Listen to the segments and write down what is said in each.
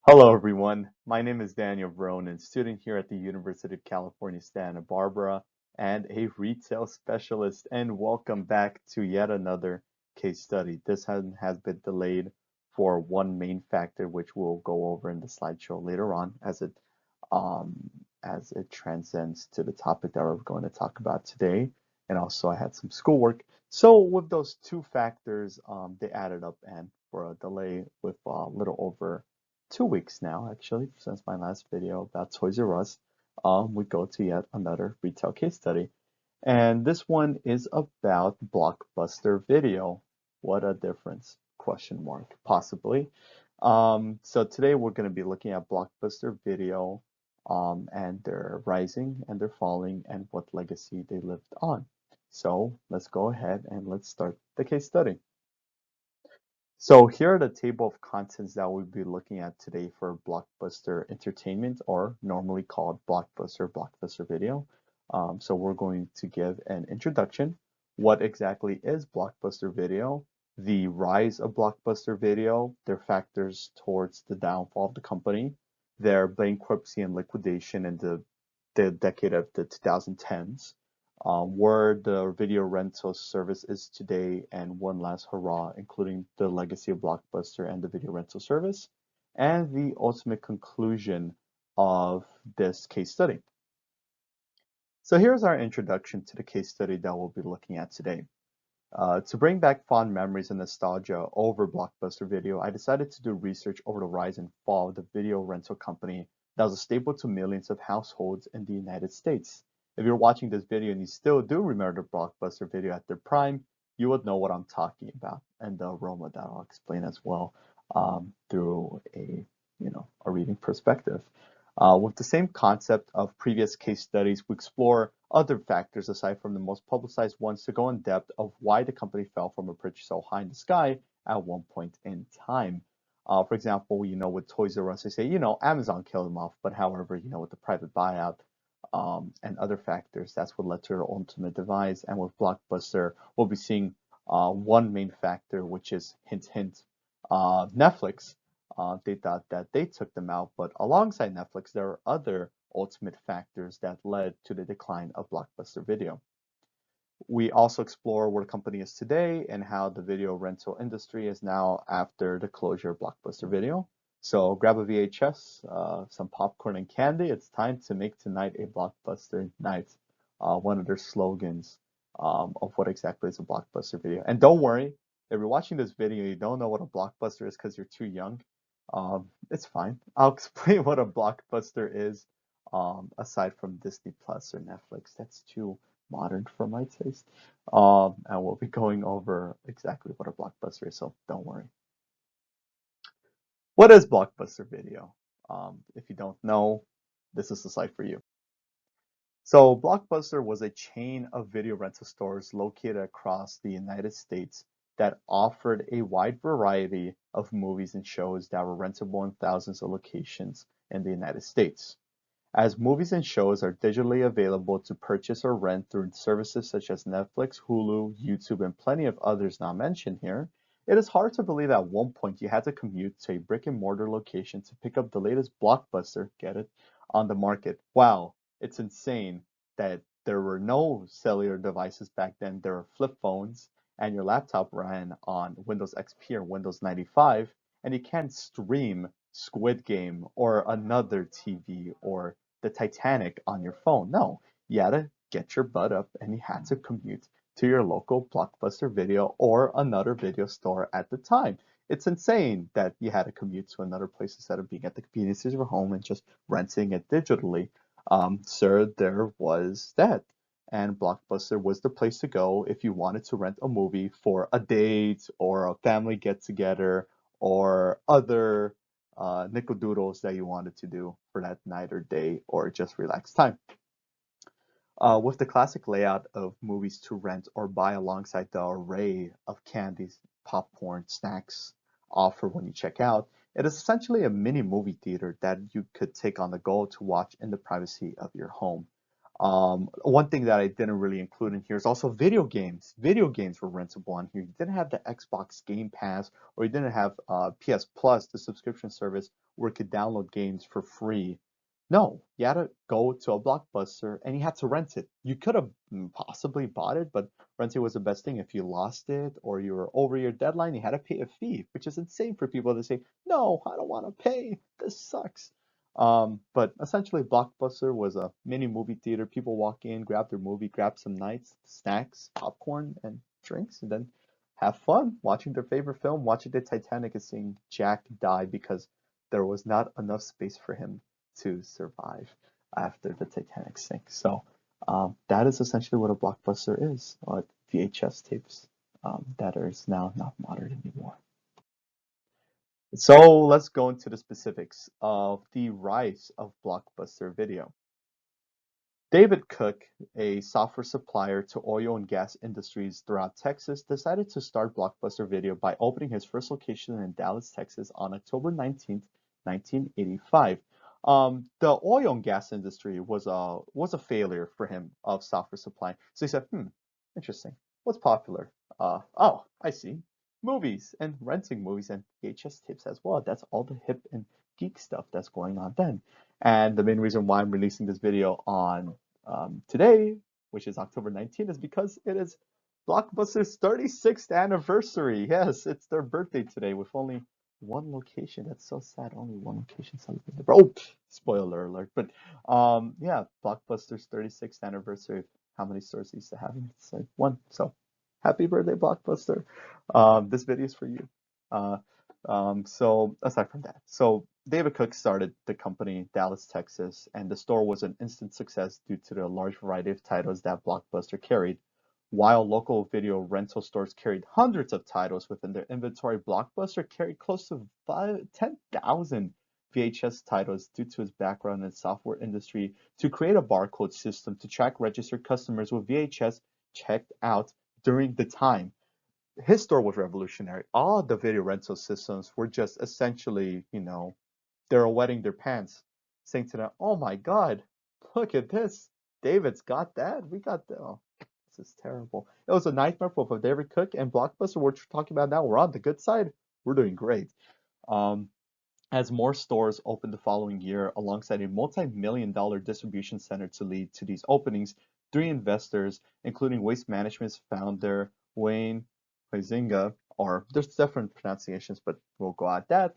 Hello, everyone. My name is Daniel Vronin, student here at the University of California, Santa Barbara, and a retail specialist. And welcome back to yet another case study. This one has been delayed for one main factor, which we'll go over in the slideshow later on um, as it transcends to the topic that we're going to talk about today. And also, I had some schoolwork. So, with those two factors, they added up, and for a delay with a little over 2 weeks now, actually, since my last video about Toys R Us, we go to yet another retail case study. And this one is about Blockbuster Video. What a difference? Question mark, possibly. So today we're going to be looking at Blockbuster Video, and their rising and their falling and what legacy they lived on. So let's go ahead and let's start the case study. So here are the table of contents that we'll be looking at today for Blockbuster Entertainment, or normally called Blockbuster Video. So we're going to give an introduction. What exactly is Blockbuster Video? The rise of Blockbuster Video, their factors towards the downfall of the company, their bankruptcy and liquidation in the decade of the 2010s, where the video rental service is today, and one last hurrah, including the legacy of Blockbuster and the video rental service, and the ultimate conclusion of this case study. So here's our introduction to the case study that we'll be looking at today. To bring back fond memories and nostalgia over Blockbuster Video, I decided to do research over the rise and fall of the video rental company that was a staple to millions of households in the United States. If you're watching this video and you still do remember the Blockbuster Video at their prime, you would know what I'm talking about and the aroma that I'll explain as well, through a reading perspective. With the same concept of previous case studies, we explore other factors aside from the most publicized ones to go in depth of why the company fell from a perch so high in the sky at one point in time. For example, with Toys R Us, they say, Amazon killed them off, but however, with the private buyout, and other factors, that's what led to their ultimate demise. And with Blockbuster, we'll be seeing one main factor, which is hint, hint, Netflix. They thought that they took them out, but alongside Netflix, there are other ultimate factors that led to the decline of Blockbuster Video. We also explore where the company is today and how the video rental industry is now after the closure of Blockbuster Video. So grab a VHS, some popcorn and candy. It's time to make tonight a Blockbuster night. One of their slogans, of what exactly is a Blockbuster Video. And don't worry, if you're watching this video, you don't know what a Blockbuster is because you're too young. It's fine. I'll explain what a Blockbuster is, aside from Disney Plus or Netflix. That's too modern for my taste. And we'll be going over exactly what a Blockbuster is, so don't worry. What is Blockbuster Video? If you don't know, this is the site for you. So Blockbuster was a chain of video rental stores located across the United States that offered a wide variety of movies and shows that were rentable in thousands of locations in the United States. As movies and shows are digitally available to purchase or rent through services such as Netflix, Hulu, YouTube, and plenty of others not mentioned here, it is hard to believe at one point you had to commute to a brick and mortar location to pick up the latest blockbuster, get it, on the market. Wow, it's insane that there were no cellular devices back then. There were flip phones, and your laptop ran on Windows XP or Windows 95, and you can't stream Squid Game or another TV or the Titanic on your phone. No, you had to get your butt up and you had to commute to your local Blockbuster Video or another video store at the time. It's insane that you had to commute to another place instead of being at the conveniences of your home and just renting it digitally. Sir, there was that. And Blockbuster was the place to go if you wanted to rent a movie for a date or a family get together or other nickel-doodles that you wanted to do for that night or day or just relax time. With the classic layout of movies to rent or buy alongside the array of candies, popcorn, snacks offered when you check out, it is essentially a mini movie theater that you could take on the go to watch in the privacy of your home. One thing that I didn't really include in here is also video games. Video games were rentable on here. You didn't have the Xbox Game Pass, or you didn't have PS Plus, the subscription service where you could download games for free. No, you had to go to a Blockbuster and you had to rent it. You could have possibly bought it, but renting was the best thing. If you lost it or you were over your deadline, you had to pay a fee, which is insane for people to say, no, I don't want to pay. This sucks. But essentially, Blockbuster was a mini movie theater. People walk in, grab their movie, grab some nights, snacks, popcorn, and drinks, and then have fun watching their favorite film, watching the Titanic and seeing Jack die because there was not enough space for him to survive after the Titanic sinks. So that is essentially what a Blockbuster is, VHS tapes that is now not modern anymore. So let's go into the specifics of the rise of Blockbuster Video. David Cook, a software supplier to oil and gas industries throughout Texas, decided to start Blockbuster Video by opening his first location in Dallas, Texas on October 19th, 1985. The oil and gas industry was a failure for him of software supply. So he said, interesting. What's popular? Oh, I see. Movies and renting movies and VHS tapes as well. That's all the hip and geek stuff that's going on then. And the main reason why I'm releasing this video on today, which is October 19th, is because it is Blockbuster's 36th anniversary. Yes, it's their birthday today with only one location. That's so sad. Only one location celebrated. Oh, spoiler alert. But yeah, Blockbuster's 36th anniversary. How many stores they used to have? It's like one. So happy birthday, Blockbuster. This video is for you. Uh, so aside from that, so David Cook started the company in Dallas, Texas, and the store was an instant success due to the large variety of titles that Blockbuster carried. While local video rental stores carried hundreds of titles within their inventory, Blockbuster carried close to 10,000 VHS titles due to his background in the software industry to create a barcode system to track registered customers with VHS checked out during the time. His store was revolutionary. All the video rental systems were just essentially, they're wetting their pants, saying to them, "Oh my God, look at this! David's got that. We got that. Oh, this is terrible." It was a nightmare for David Cook and Blockbuster. We're talking about now. We're on the good side. We're doing great. Um, as more stores opened the following year, alongside a multi-million-dollar distribution center to lead to these openings, three investors, including Waste Management's founder Wayne Huizinga, or there's different pronunciations, but we'll go at that,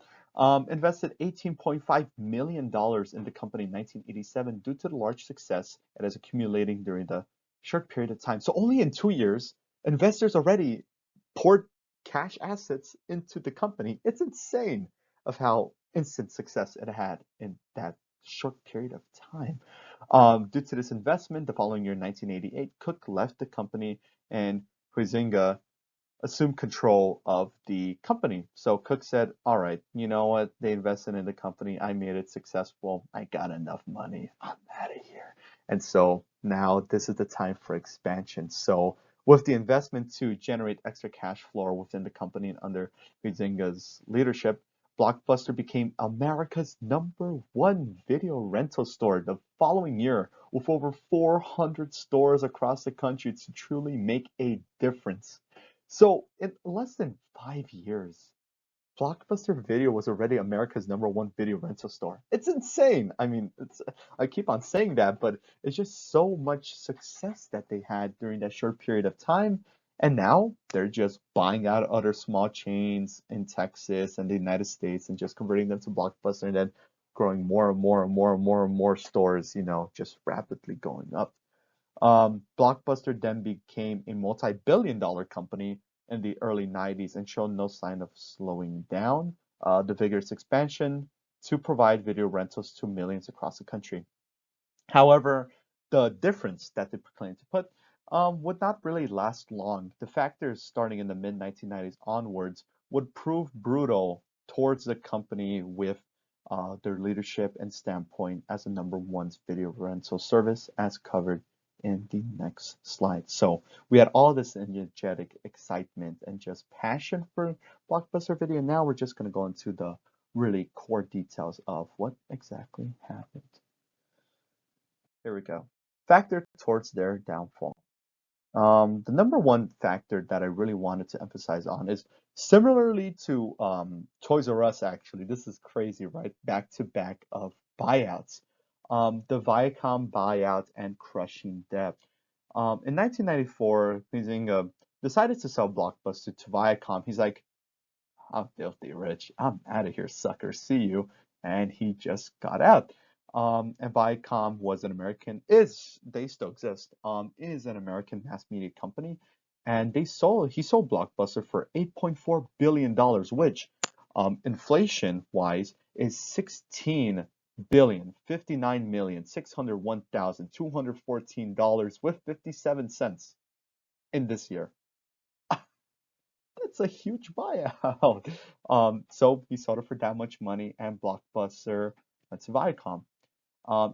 invested $18.5 million in the company in 1987 due to the large success it is accumulating during the short period of time. So only in 2 years, investors already poured cash assets into the company. It's insane of how instant success it had in that short period of time. Due to this investment, the following year, 1988, Cook left the company and Huizinga assumed control of the company. So Cook said, all right, you know what? They invested in the company. I made it successful. I got enough money. I'm out of here. And so now this is the time for expansion. So with the investment to generate extra cash flow within the company and under Huizinga's leadership, Blockbuster became America's #1 video rental store the following year, with over 400 stores across the country to truly make a difference. So in less than 5 years, Blockbuster Video was already America's #1 video rental store. It's insane. I mean, I keep on saying that, but it's just so much success that they had during that short period of time. And now they're just buying out other small chains in Texas and the United States and just converting them to Blockbuster and then growing more and more and more and more and more stores, just rapidly going up. Blockbuster then became a multi-billion-dollar company in the early 90s and showed no sign of slowing down the vigorous expansion to provide video rentals to millions across the country. However, the difference that they proclaimed to put would not really last long. The factors starting in the mid 1990s onwards would prove brutal towards the company with their leadership and standpoint as the #1 video rental service, as covered in the next slide. So we had all this energetic excitement and just passion for Blockbuster Video. Now we're just going to go into the really core details of what exactly happened. Here we go. factor towards their downfall. The number one factor that I really wanted to emphasize on is similarly to Toys R Us, actually. This is crazy, right? Back to back of buyouts. The Viacom buyout and crushing debt. In 1994, Huizinga decided to sell Blockbuster to Viacom. He's like, I'm filthy rich. I'm out of here, sucker. See you. And he just got out. And Viacom was an American, they still exist, is an American mass media company. And he sold Blockbuster for $8.4 billion, which inflation wise is 16 billion, 59,601,214 with 57 cents in this year. That's a huge buyout. So he sold it for that much money, and Blockbuster went to Viacom.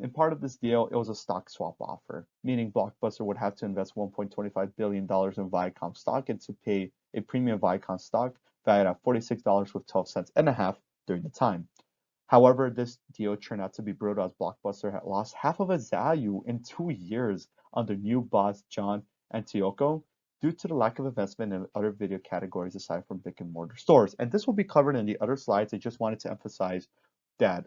In part of this deal, it was a stock swap offer, meaning Blockbuster would have to invest $1.25 billion in Viacom stock and to pay a premium Viacom stock valued at $46 with 12 cents and a half during the time. However, this deal turned out to be brutal as Blockbuster had lost half of its value in 2 years under new boss John Antioco due to the lack of investment in other video categories aside from brick and mortar stores. And this will be covered in the other slides. I just wanted to emphasize that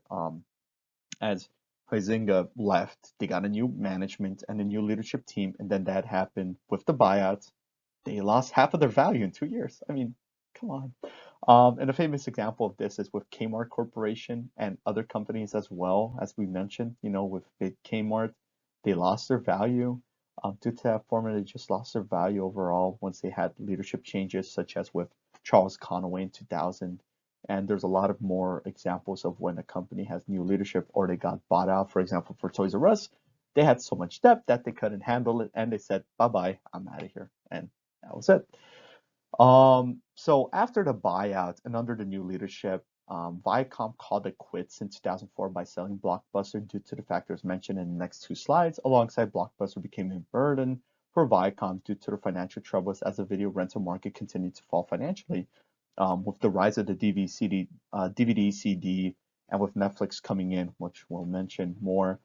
as Huizinga left, they got a new management and a new leadership team, and then that happened with the buyouts. They lost half of their value in 2 years. I mean, come on. And a famous example of this is with Kmart Corporation and other companies as well, as we mentioned, with big Kmart, they lost their value due to that formula. They just lost their value overall once they had leadership changes, such as with Charles Conway in 2000. And there's a lot of more examples of when a company has new leadership or they got bought out. For example, for Toys R Us, they had so much debt that they couldn't handle it, and they said, "Bye-bye, I'm out of here," and that was it. So after the buyout and under the new leadership, Viacom called it quits in 2004 by selling Blockbuster due to the factors mentioned in the next two slides. Alongside Blockbuster became a burden for Viacom due to the financial troubles as the video rental market continued to fall financially. With the rise of the DVD, CD, and with Netflix coming in, which we'll mention more,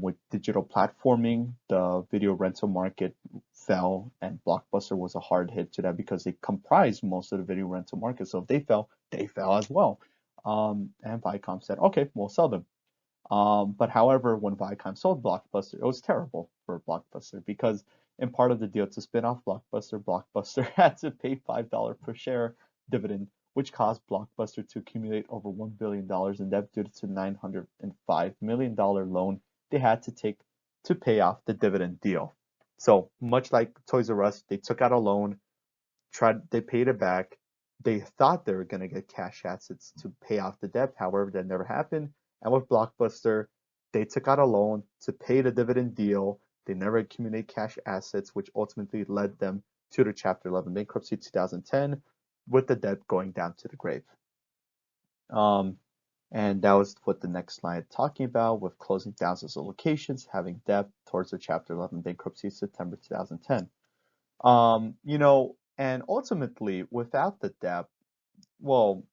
with digital platforming, the video rental market fell, and Blockbuster was a hard hit to that because they comprised most of the video rental market. So if they fell as well. And Viacom said, okay, we'll sell them. But however, when Viacom sold Blockbuster, it was terrible for Blockbuster because in part of the deal to spin off Blockbuster had to pay $5 per share dividend, which caused Blockbuster to accumulate over $1 billion in debt due to $905 million loan they had to take to pay off the dividend deal. So much like Toys R Us, they took out a loan, they paid it back. They thought they were going to get cash assets to pay off the debt. However, that never happened. And with Blockbuster, they took out a loan to pay the dividend deal. They never accumulated cash assets, which ultimately led them to the Chapter 11 bankruptcy 2010, with the debt going down to the grave. And that was what the next slide talking about, with closing thousands of locations, having debt towards the Chapter 11 bankruptcy September 2010. And ultimately, without the debt, well,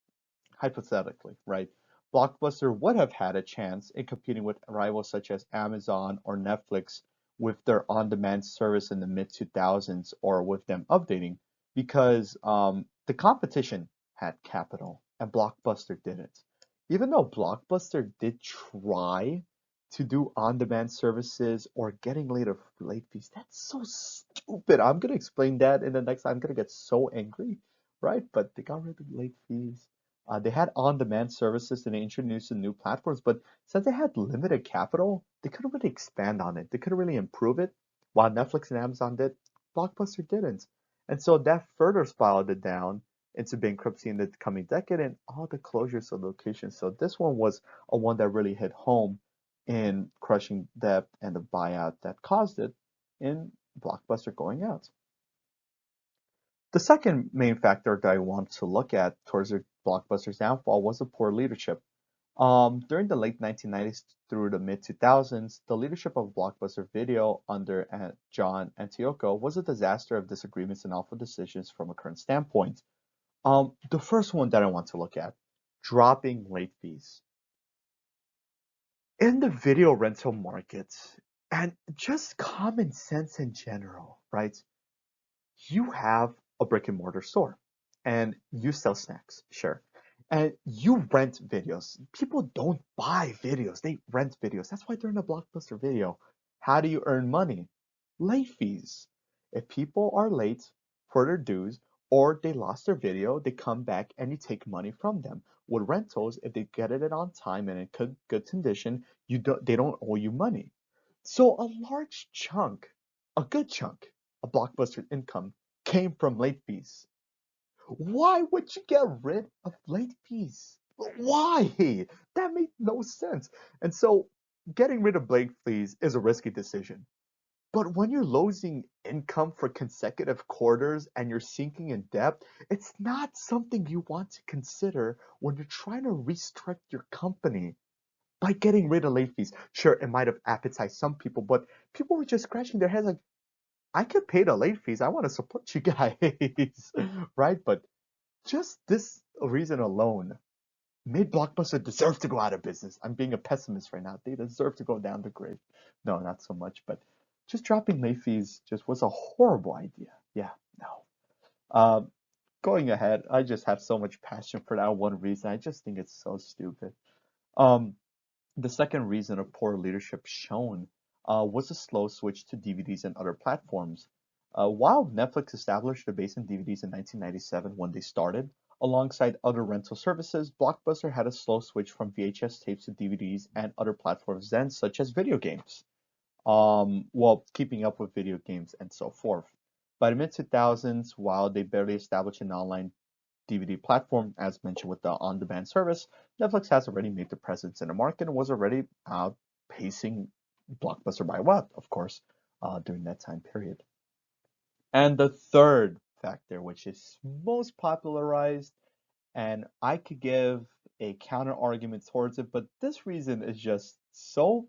hypothetically, right, Blockbuster would have had a chance in competing with rivals such as Amazon or Netflix with their on-demand service in the mid-2000s, or with them updating, because the competition had capital and Blockbuster didn't. Even though Blockbuster did try to do on-demand services or getting late fees, that's so stupid. I'm gonna explain that in the next. I'm gonna get so angry, right? But they got rid of late fees. They had on-demand services and they introduced some new platforms, but since they had limited capital, they couldn't really expand on it. They couldn't really improve it. While Netflix and Amazon did, Blockbuster didn't. And so that further spiraled it down into bankruptcy in the coming decade and all the closures of locations. So this one was a one that really hit home in crushing debt and the buyout that caused it in Blockbuster going out. The second main factor that I wanted to look at towards the Blockbuster's downfall was the poor leadership. During the late 1990s through the mid 2000s, the leadership of Blockbuster Video under John Antioco was a disaster of disagreements and awful decisions from a current standpoint. The first one that I want to look at, dropping late fees. In the video rental market, And just common sense in general, right? You have a brick and mortar store and you sell snacks, sure. And you rent videos. People don't buy videos, they rent videos. That's why they're in a Blockbuster video. How do you earn money? Late fees. If people are late for their dues or they lost their video, they come back and you take money from them. With rentals, if they get it on time and in good condition, they don't owe you money. So a large chunk, a good chunk of Blockbuster income came from late fees. Why would you get rid of late fees? Why? That made no sense. And so getting rid of late fees is a risky decision. But when you're losing income for consecutive quarters and you're sinking in debt, it's not something you want to consider when you're trying to restructure your company by getting rid of late fees. Sure, it might have appetized some people, but people were just scratching their heads like, I could pay the late fees. I want to support you guys, right? But just this reason alone made Blockbuster deserve to go out of business. I'm being a pessimist right now. They deserve to go down the grave. No, not so much, but just dropping late fees just was a horrible idea. Yeah, no. Um, Going ahead, I just have so much passion for that one reason. I just think it's so stupid. Um, the second reason of poor leadership shown was a slow switch to DVDs and other platforms. While Netflix established the base in DVDs in 1997 when they started, alongside other rental services, Blockbuster had a slow switch from VHS tapes to DVDs and other platforms then, such as video games. Well, keeping up with video games and so forth. By the mid 2000s, while they barely established an online DVD platform, as mentioned with the on-demand service, Netflix has already made the presence in the market and was already outpacing Blockbuster by what, of course, during that time period. And the third factor, which is most popularized, and I could give a counter argument towards it, but this reason is just so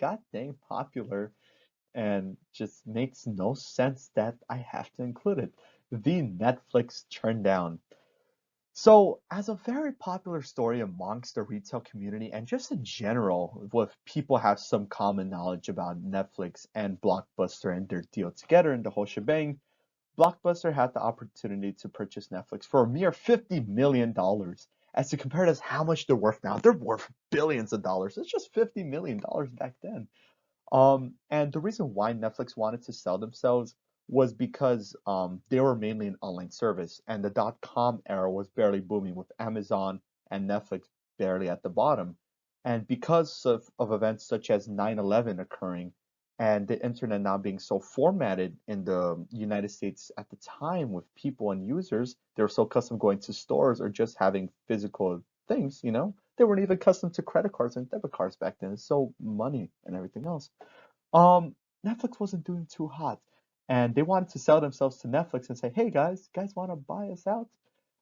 goddamn popular and just makes no sense that I have to include it. The Netflix Turndown. So, as a very popular story amongst the retail community and just in general, with people have some common knowledge about Netflix and Blockbuster and their deal together and the whole shebang, Blockbuster had the opportunity to purchase Netflix for a mere $50 million. As to compare it as how much they're worth now, they're worth billions of dollars. It's just $50 million back then. And the reason why Netflix wanted to sell themselves was because they were mainly an online service, and the dot-com era was barely booming with Amazon and Netflix barely at the bottom. And because of events such as 9/11 occurring and the internet now being so formatted in the United States at the time with people and users, they were so accustomed going to stores or just having physical things. They weren't even accustomed to credit cards and debit cards back then. So money and everything else. Um, Netflix wasn't doing too hot, and they wanted to sell themselves to Netflix and say, "Hey guys want to buy us out?"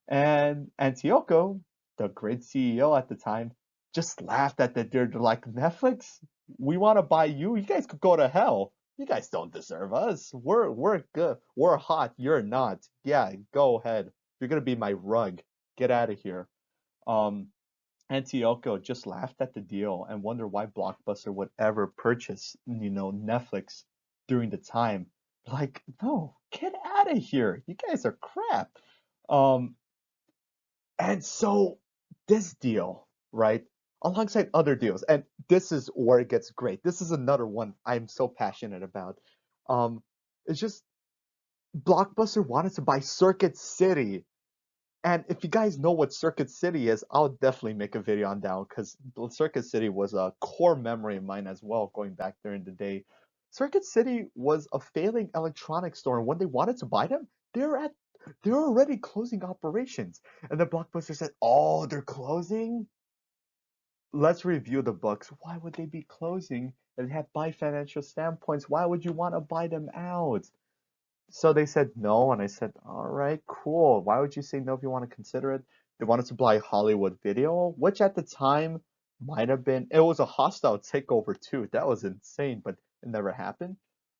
And Antioco, the great CEO at the time, just laughed at that. They're like, "Netflix, we want to buy you. You guys could go to hell. You guys don't deserve us. We're good. We're hot. You're not. Yeah, go ahead. You're gonna be my rug. Get out of here." Um, Antioco just laughed at the deal and wondered why Blockbuster would ever purchase Netflix during the time. Like, no, get out of here. You guys are crap. Um, and so this deal, right, alongside other deals, and this is where it gets great. This is another one I'm so passionate about. Um, it's just Blockbuster wanted to buy Circuit City. And if you guys know what Circuit City is, I'll definitely make a video on that because Circuit City was a core memory of mine as well, going back during the day. Circuit City was a failing electronics store, and when they wanted to buy them, they're already closing operations. And the Blockbuster said, "Oh, they're closing? Let's review the books. Why would they be closing? They have buy financial standpoints. Why would you want to buy them out?" So they said no, and I said, all right, cool. Why would you say no if you want to consider it? They wanted to buy Hollywood Video, which at the time might have been, it was a hostile takeover too. That was insane, but it never happened.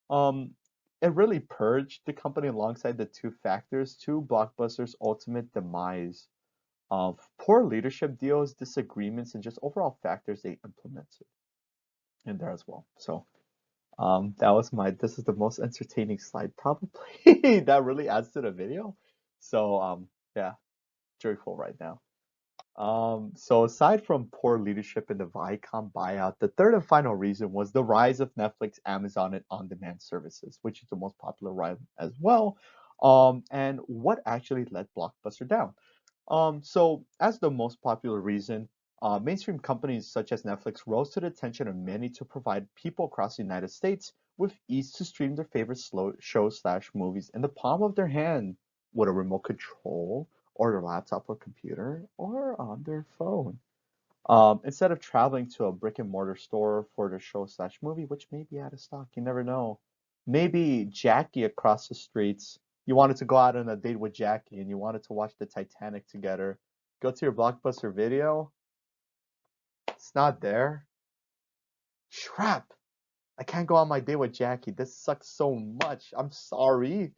Um, it really purged the company alongside the two factors to Blockbuster's ultimate demise of poor leadership deals, disagreements, and just overall factors they implemented in there as well. So That was this is the most entertaining slide probably. That really adds to the video. So, yeah, joyful right now. So aside from poor leadership in the Viacom buyout, the third and final reason was the rise of Netflix, Amazon, and on-demand services, which is the most popular ride as well. And what actually let Blockbuster down? So as the most popular reason, mainstream companies such as Netflix rose to the attention of many to provide people across the United States with ease to stream their favorite shows slash movies in the palm of their hand with a remote control or their laptop or computer or on their phone. Instead of traveling to a brick and mortar store for the show slash movie, which may be out of stock, you never know. Maybe Jackie across the streets, you wanted to go out on a date with Jackie and you wanted to watch the Titanic together. Go to your Blockbuster video, it's not there. Crap! I can't go on my date with Jackie. This sucks so much. I'm sorry.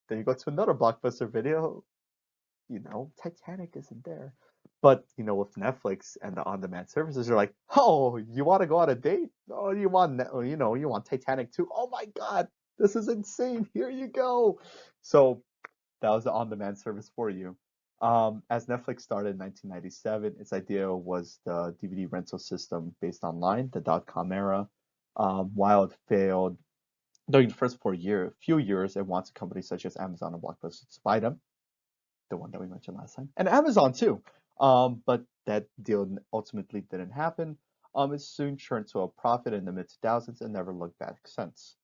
Then you go to another Blockbuster video, Titanic isn't there. But, with Netflix and the on-demand services, you're like, oh, you want to go on a date? Oh, you want Titanic too? Oh my God, this is insane. Here you go. So that was the on-demand service for you. As Netflix started in 1997, its idea was the DVD rental system based online, the dot-com era. While it failed during the first few years, it wanted companies such as Amazon and Blockbuster to buy them, the one that we mentioned last time, and Amazon too. But that deal ultimately didn't happen. It soon turned to a profit in the mid 2000s and never looked back since.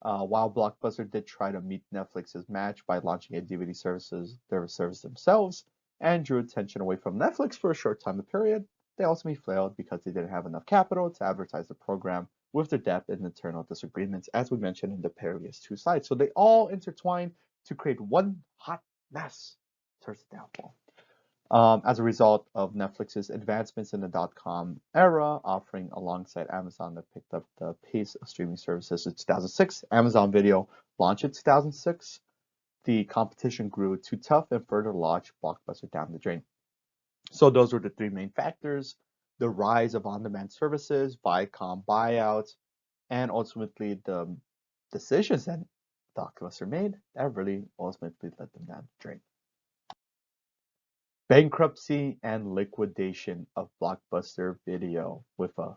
While Blockbuster did try to meet Netflix's match by launching a DVD their service themselves, and drew attention away from Netflix for a short time period, they ultimately failed because they didn't have enough capital to advertise the program with their debt and internal disagreements, as we mentioned in the previous two slides. So they all intertwine to create one hot mess towards the downfall. As a result of Netflix's advancements in the dot-com era, offering alongside Amazon that picked up the pace of streaming services in 2006, Amazon Video launched in 2006. The competition grew too tough and further launched Blockbuster down the drain. So those were the three main factors: the rise of on-demand services, Viacom buyout, and ultimately the decisions that Blockbuster made that really ultimately led them down the drain. Bankruptcy and Liquidation of Blockbuster Video, with a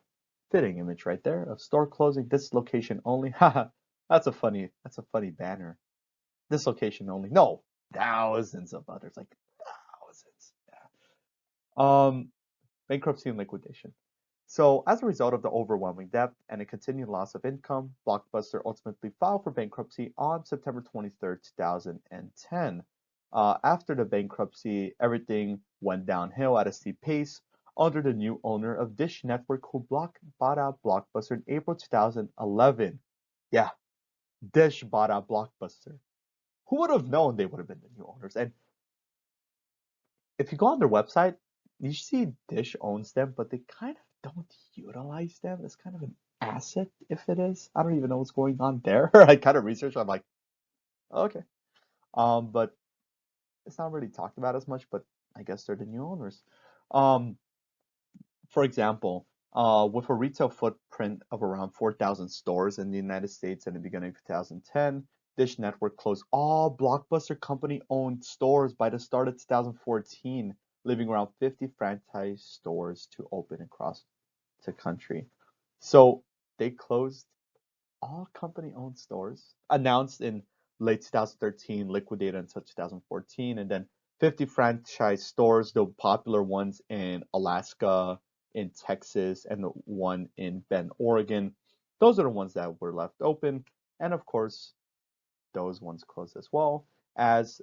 fitting image right there of store closing, this location only. Haha, that's a funny banner. This location only. No, thousands of others, like thousands. Yeah. Bankruptcy and liquidation. So, as a result of the overwhelming debt and a continued loss of income, Blockbuster ultimately filed for bankruptcy on September 23rd, 2010. After the bankruptcy, everything went downhill at a steep pace under the new owner of Dish Network, who bought out Blockbuster in April 2011. Yeah, Dish bought out Blockbuster. Who would have known they would have been the new owners? And if you go on their website, you see Dish owns them, but they kind of don't utilize them. It's kind of an asset if it is. I don't even know what's going on there. I kind of researched. I'm like, okay. But it's not really talked about as much. But I guess they're the new owners. Um, for example, with a retail footprint of around 4,000 stores in the United States in the beginning of 2010, Dish Network closed all Blockbuster company-owned stores by the start of 2014, leaving around 50 franchise stores to open across the country. So they closed all company-owned stores, announced in late 2013, liquidated until 2014, and then 50 franchise stores, the popular ones in Alaska, in Texas, and the one in Bend, Oregon. Those are the ones that were left open. And of course, those ones closed as well. As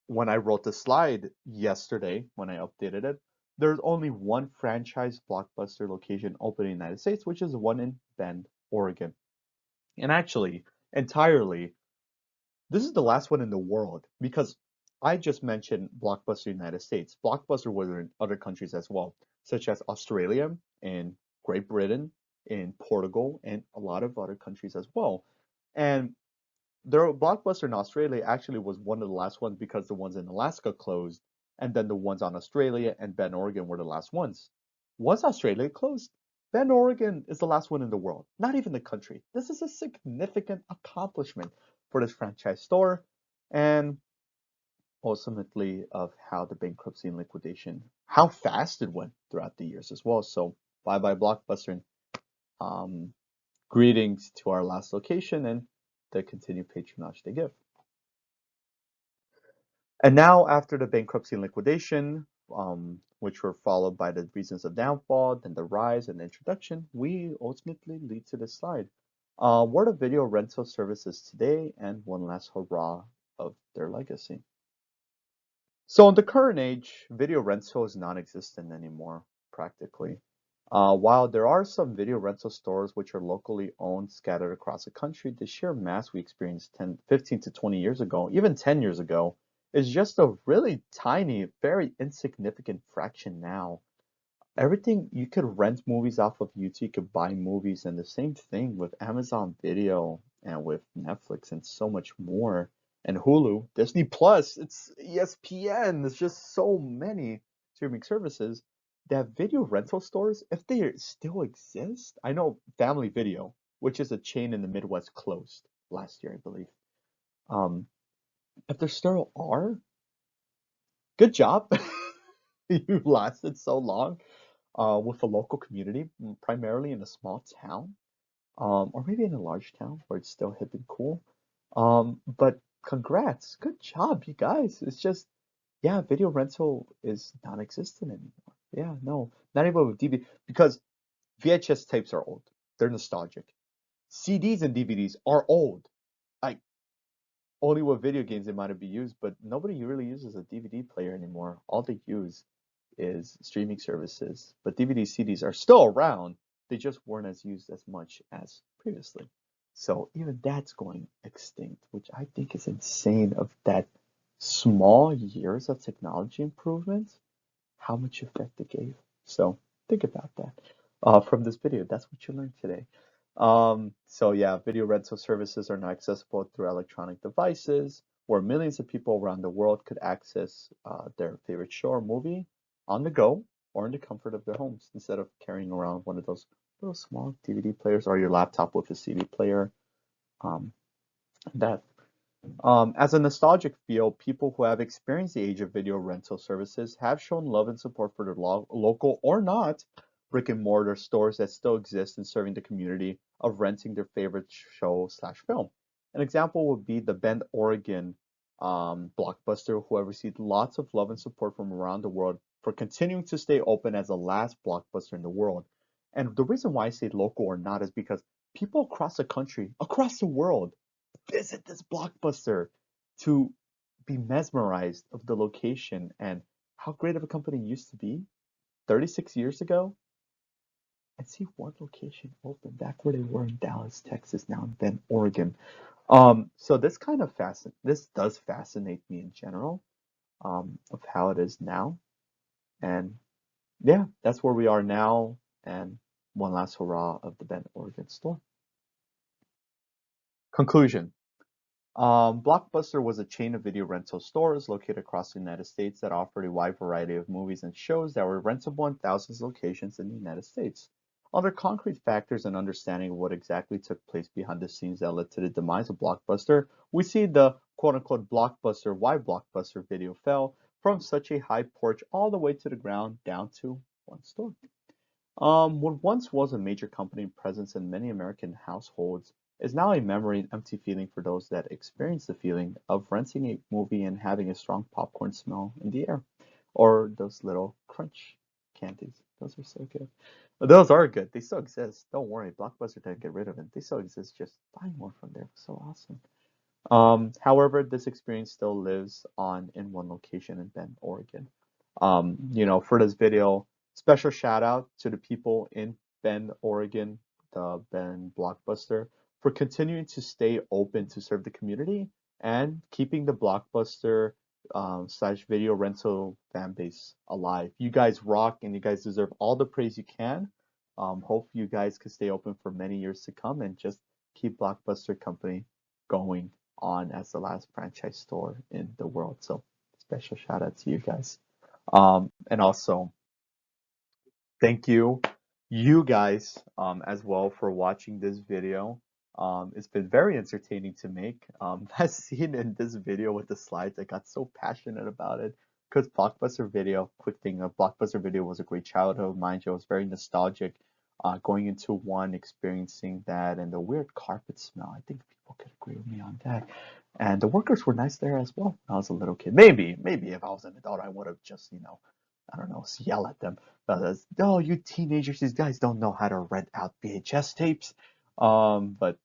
when I wrote the slide yesterday, when I updated it, there's only one franchise Blockbuster location open in the United States, which is one in Bend, Oregon. And actually, entirely, this is the last one in the world because I just mentioned Blockbuster United States. Blockbuster was in other countries as well, such as Australia and Great Britain, in Portugal, and a lot of other countries as well. And their Blockbuster in Australia actually was one of the last ones because the ones in Alaska closed, and then the ones on Australia and Bend, Oregon were the last ones. Once Australia closed, Bend, Oregon is the last one in the world, not even the country. This is a significant accomplishment for this franchise store and ultimately of how the bankruptcy and liquidation, how fast it went throughout the years as well. So bye bye Blockbuster and greetings to our last location and the continued patronage they give. And now, after the bankruptcy and liquidation, which were followed by the reasons of downfall, then the rise and the introduction, we ultimately lead to this slide. What are video rental services today, and one last hurrah of their legacy? So in the current age, video rental is non-existent anymore, practically. While there are some video rental stores which are locally owned scattered across the country, the sheer mass we experienced 10, 15 to 20 years ago, even 10 years ago, is just a really tiny, very insignificant fraction now. Everything you could rent movies off of YouTube, you could buy movies, and the same thing with Amazon Video and with Netflix and so much more. And Hulu, Disney Plus, it's ESPN, there's just so many streaming services that video rental stores, if they still exist, I know Family Video, which is a chain in the Midwest, closed last year, I believe. Um, if there still are, good job. You lasted so long with a local community, primarily in a small town, or maybe in a large town where it's still hip and cool. But congrats, good job, you guys. It's just, yeah, video rental is non-existent anymore. Yeah, no, not even with DVD because VHS tapes are old. They're nostalgic. CDs and DVDs are old. Like only with video games it might be used, but nobody really uses a DVD player anymore. All they use is streaming services. But DVD CDs are still around. They just weren't as used as much as previously. So even that's going extinct, which I think is insane of that small years of technology improvements, how much effect it gave. So think about that. From this video, that's what you learned today. So yeah, video rental services are now accessible through electronic devices, where millions of people around the world could access their favorite show or movie on the go or in the comfort of their homes instead of carrying around one of those little small DVD players or your laptop with a CD player. Um, that as a nostalgic feel, people who have experienced the age of video rental services have shown love and support for their local or not brick and mortar stores that still exist in serving the community of renting their favorite show slash film. An example would be the Bend, Oregon Blockbuster, who have received lots of love and support from around the world for continuing to stay open as the last Blockbuster in the world. And the reason why I say local or not is because people across the country, across the world, visit this Blockbuster to be mesmerized of the location and how great of a company it used to be 36 years ago and see one location open back where they were in Dallas, Texas, now in Bend, Oregon. So this does fascinate me in general, of how it is now. And yeah, that's where we are now. And one last hurrah of the Bend, Oregon store. Conclusion. Blockbuster was a chain of video rental stores located across the United States that offered a wide variety of movies and shows that were rentable in thousands of locations in the United States. Under concrete factors and understanding of what exactly took place behind the scenes that led to the demise of Blockbuster, we see the quote-unquote Blockbuster why Blockbuster video fell from such a high porch all the way to the ground down to one store. What once was a major company presence in many American households is now a memory and empty feeling for those that experience the feeling of renting a movie and having a strong popcorn smell in the air. Or those little crunch candies. Those are so good. Those are good. They still exist. Don't worry. Blockbuster didn't get rid of it. They still exist. Just buy more from there. So awesome. However, this experience still lives on in one location in Bend, Oregon. For this video, special shout out to the people in Bend, Oregon, the Bend Blockbuster, for continuing to stay open to serve the community and keeping the Blockbuster slash video rental fan base alive. You guys rock and you guys deserve all the praise you can. Hope you guys can stay open for many years to come and just keep Blockbuster company going on as the last franchise store in the world. So special shout out to you guys. And also, thank you you guys as well for watching this video. It's been very entertaining to make. That scene in this video with the slides, I got so passionate about it because Blockbuster Video, quick thing, a Blockbuster Video was a great childhood, mind you. It was very nostalgic. Going into one, experiencing that, and the weird carpet smell. I think people could agree with me on that. And the workers were nice there as well. When I was a little kid. Maybe if I was an adult, I would have just, I don't know, yell at them. Oh, you teenagers, these guys don't know how to rent out VHS tapes. But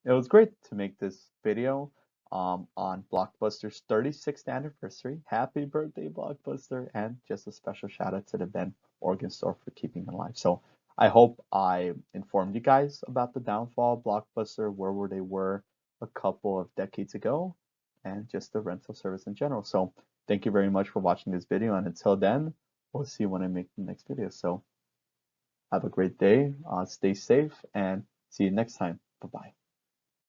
it was great to make this video on Blockbuster's 36th anniversary. Happy birthday, Blockbuster! And just a special shout out to the Bend, Oregon store for keeping it alive. So I hope I informed you guys about the downfall of Blockbuster, where they were a couple of decades ago, and just the rental service in general. So thank you very much for watching this video, and until then, we'll see you when I make the next video. So have a great day, stay safe, and see you next time. Bye bye.